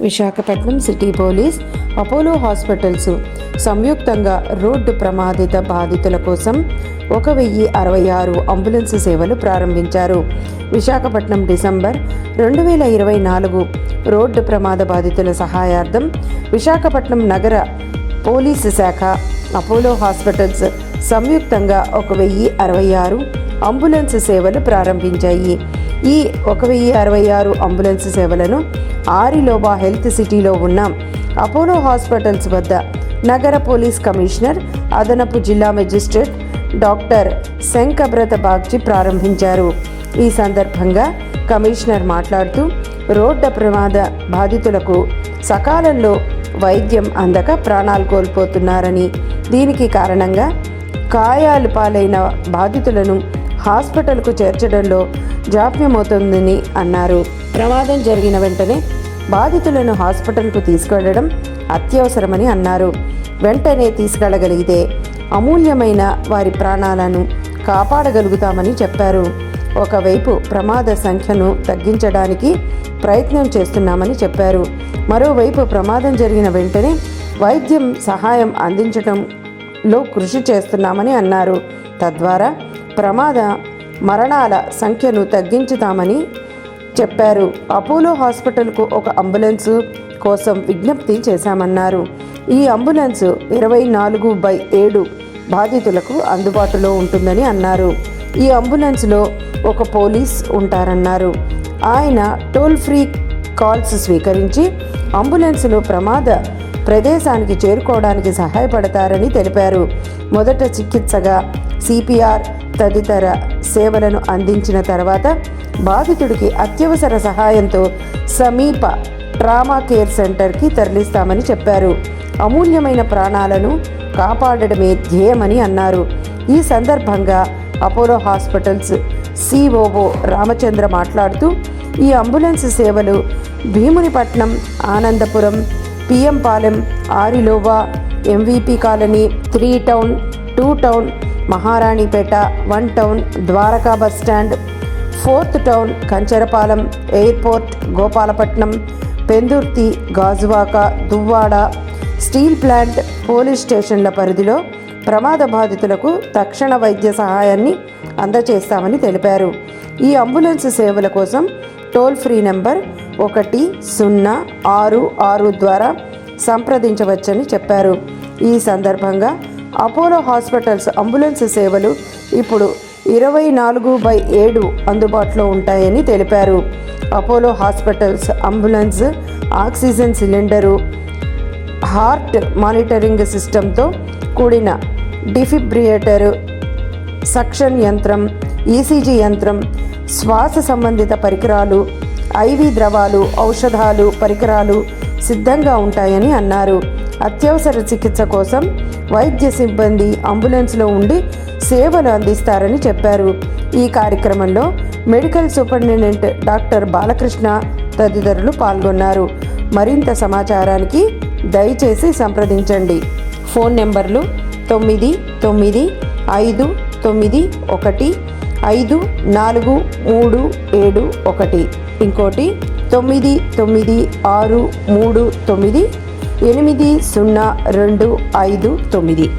Visakhapatnam city police, Apollo hospitals సంయుక్తంగా road ప్రమాదిత బాధితుల కోసం 1066 అంబులెన్స్ సేవలు ప్రారంభించారు. విశాఖపట్నం డిసెంబర్ 2024 రోడ్డు ప్రమాద బాధితుల సహాయార్థం విశాఖపట్నం నగర పోలీసు శాఖ, అపోలో హాస్పిటల్స్ సంయుక్తంగా 1066 అంబులెన్స్ సేవలు ప్రారంభించాయి. ఈ 1066 అంబులెన్స్ సేవలను ఆరిలోబా హెల్త్ సిటీలో ఉన్న అపోలో హాస్పిటల్స్ వద్ద నగర పోలీస్ కమిషనర్, అదనపు జిల్లా మెజిస్ట్రేట్ డాక్టర్ శంకబ్రత బాగ్చి ప్రారంభించారు. ఈ సందర్భంగా కమిషనర్ మాట్లాడుతూ రోడ్డు ప్రమాద బాధితులకు సకాలంలో వైద్యం అందక ప్రాణాలు కోల్పోతున్నారని, దీనికి కారణంగా గాయాలు పాలైన బాధితులను హాస్పిటల్కు చేర్చడంలో జాప్యమవుతుందని అన్నారు. ప్రమాదం జరిగిన వెంటనే బాధితులను హాస్పిటల్కు తీసుకెళ్లడం అత్యవసరమని అన్నారు. వెంటనే తీసుకెళ్లగలిగితే అమూల్యమైన వారి ప్రాణాలను కాపాడగలుగుతామని చెప్పారు. ఒకవైపు ప్రమాద సంఖ్యను తగ్గించడానికి ప్రయత్నం చేస్తున్నామని చెప్పారు. మరోవైపు ప్రమాదం జరిగిన వెంటనే వైద్యం సహాయం అందించడంలో కృషి చేస్తున్నామని అన్నారు. తద్వారా ప్రమాద మరణాల సంఖ్యను తగ్గించుతామని చెప్పారు. అపోలో హాస్పిటల్కు ఒక అంబులెన్స్ కోసం విజ్ఞప్తి చేశామన్నారు. ఈ అంబులెన్స్ 24/7 బాధితులకు అందుబాటులో ఉంటుందని అన్నారు. ఈ అంబులెన్స్లో ఒక పోలీస్ ఉంటారన్నారు. ఆయన టోల్ ఫ్రీ కాల్స్ స్వీకరించి అంబులెన్స్లో ప్రమాద ప్రదేశానికి చేరుకోవడానికి సహాయపడతారని తెలిపారు. మొదట చికిత్సగా సిపిఆర్ తదితర సేవలను అందించిన తర్వాత బాధితుడికి అత్యవసర సహాయంతో సమీప ట్రామా కేర్ సెంటర్కి తరలిస్తామని చెప్పారు. అమూల్యమైన ప్రాణాలను కాపాడడమే ధ్యేయమని అన్నారు. ఈ సందర్భంగా అపోలో హాస్పిటల్స్ సిఓఓ రామచంద్ర మాట్లాడుతూ ఈ అంబులెన్స్ సేవలు Bheemunipatnam, Anandapuram, PM Palem, Arilova, MVP colony, 3 town, 2 town, Maharanipeta, 1 town, Dwaraka bus stand, 4th town, Kancharapalem, airport, Gopalapatnam, Pendurthi, Gajuwaka, Duvvada, steel plant, police స్టేషన్ల పరిధిలో ప్రమాద బాధితులకు తక్షణ వైద్య సహాయాన్ని అందజేస్తామని తెలిపారు. ఈ అంబులెన్స్ సేవల కోసం టోల్ ఫ్రీ నెంబర్ 1066 ద్వారా సంప్రదించవచ్చని చెప్పారు. ఈ సందర్భంగా అపోలో హాస్పిటల్స్ అంబులెన్స్ సేవలు ఇప్పుడు 24/7 అందుబాటులో ఉంటాయని తెలిపారు. Apollo hospitals ambulance oxygen cylinder, heart monitoring సిస్టంతో కూడిన డిఫిబ్రియేటర్, సక్షన్ యంత్రం, ఈసీజీ యంత్రం, శ్వాస సంబంధిత పరికరాలు, ఐవి ద్రవాలు, ఔషధాలు, పరికరాలు సిద్ధంగా ఉంటాయని అన్నారు. అత్యవసర చికిత్స కోసం వైద్య సిబ్బంది అంబులెన్స్లో ఉండి సేవలు అందిస్తారని చెప్పారు. ఈ కార్యక్రమంలో మెడికల్ సూపరింటెండెంట్ డాక్టర్ బాలకృష్ణ తదితరులు పాల్గొన్నారు. మరింత సమాచారానికి దయచేసి సంప్రదించండి. ఫోన్ నెంబర్లు 9991515437, ఇంకోటి 9963398025.